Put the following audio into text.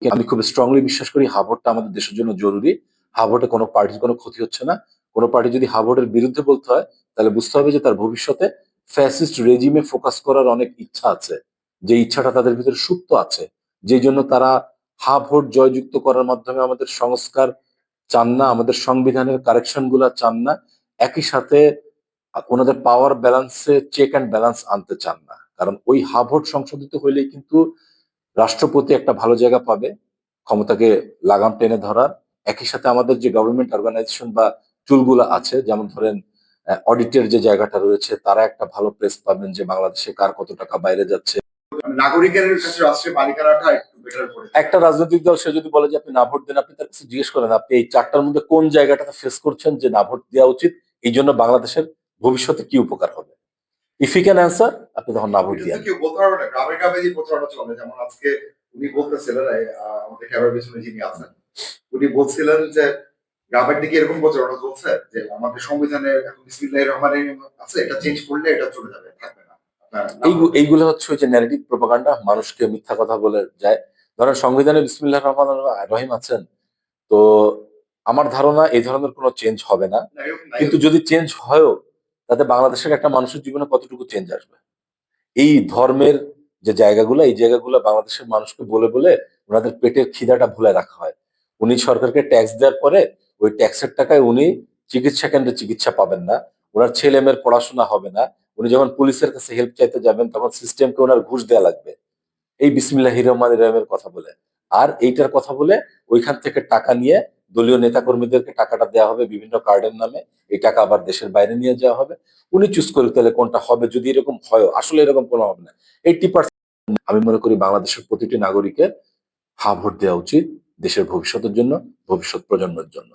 আমি খুব স্ট্রংলি বিশ্বাস করি হাবরটা আমাদের দেশের জন্য জরুরি। হাবরটে কোনো পার্টির কোনো ক্ষতি হচ্ছে না। কোনো পার্টি যদি হাবরের বিরুদ্ধে বলতে হয়, তাহলে বুঝতে হবে যে তার ভবিষ্যতে ফ্যাসিস্ট রেজিমে ফোকাস করার অনেক ইচ্ছা আছে। যে ইচ্ছাটা তাদের ভিতরে সুপ্ত আছে। যেই জন্য তারা হাবর জয়যুক্ত করার মাধ্যমে আমাদের সংস্কার চান না, আমাদের সংবিধানের কারেকশন গুলা চান না। একই সাথে ওনাদের পাওয়ার ব্যালেন্সে চেক অ্যান্ড ব্যালেন্স আনতে চান না। কারণ ওই হাবর সংশোধিত হইলেই কিন্তু রাষ্ট্রপতি একটা ভালো জায়গা পাবে ক্ষমতাকে লাগাম টেনে ধরার। একই সাথে আমাদের যে গভর্নমেন্ট অর্গানাইজেশন বা টুলগুলো আছে, যেমন ধরেন অডিটের যে জায়গাটা রয়েছে, তারা একটা ভালো প্লেস পাবেন যে বাংলাদেশে কার কত টাকা বাইরে যাচ্ছে। নাগরিকের কাছে রাষ্ট্রের মালিকানাটা একটু বেটার করে। একটা রাজনৈতিক দল সে যদি বলে যে আপনি না ভোট দেন, আপনি তার কাছে জিজ্ঞেস করেন আপনি এই চারটার মধ্যে কোন জায়গাটাতে ফেস করছেন যে না ভোট দেওয়া উচিত, এই জন্য বাংলাদেশের ভবিষ্যতে কি উপকার হবে। ইফ ইউ ক্যান অ্যান্সার, আপনি তখন না ভোট এটা দিয়ে তো কেউ বলতে পারবে না। গ্রামে গ্রামে যে প্রচারণা চলে, যেমন আজকে উনি বলতেছিলেন, আমাদের ক্যামেরার পিছনে যিনি আছেন, উনি বলছিলেন যে গ্রামের দিকে এরকম প্রচারণা চলছে যে আমাদের সংবিধানে এখন বিসমিল্লাহির রহমানির রহিম আছে, এটা চেঞ্জ করলে এটা চলে যাবে, থাকবে না। এইগুলো হচ্ছে ওই যে ন্যারেটিভ প্রোপাগান্ডা, মানুষকে মিথ্যা কথা বলে যায়। ধরেন সংবিধানে বিসমিল্লাহির রহমানির রহিম আছেন, তো আমার ধারণা এই ধরনের কোনো চেঞ্জ হবে না। এরকম নাই। কিন্তু যদি চেঞ্জ হয়ও, তাতে বাংলাদেশের একটা মানুষের জীবনে কতটুকু চেঞ্জ আসবে। এই ধর্মের যে জায়গাগুলো, এই জায়গাগুলো বাংলাদেশের মানুষকে বলে বলে ওনাদের পেটের খিদাটা ভুলে রাখা হয়। উনি সরকারকে ট্যাক্স দেওয়ার পরে ওই ট্যাক্সের টাকায় উনি চিকিৎসা কেন্দ্রে চিকিৎসা পাবেন না, ওনার ছেলে মেয়ের পড়াশোনা হবে না। উনি যখন পুলিশের কাছে হেল্প চাইতে যাবেন, তখন সিস্টেমকে ওনার ঘুষ দেওয়া লাগবে এই বিসমিল্লাহির রহমানির রহিমের কথা বলে। আর এইটার কথা বলে ওইখান থেকে টাকা নিয়ে দলীয় নেতাকর্মীদেরকে টাকাটা দেওয়া হবে বিভিন্ন কার্ডের নামে। এই টাকা আবার দেশের বাইরে নিয়ে যাওয়া হবে। উনি চুজ করে তাহলে কোনটা হবে, যদি এরকম হয়, আসলে এরকম কোনো হবে না। 80% আমি মনে করি বাংলাদেশের প্রতিটি নাগরিকের হা ভোট দেওয়া উচিত দেশের ভবিষ্যতের জন্য, ভবিষ্যৎ প্রজন্মের জন্য।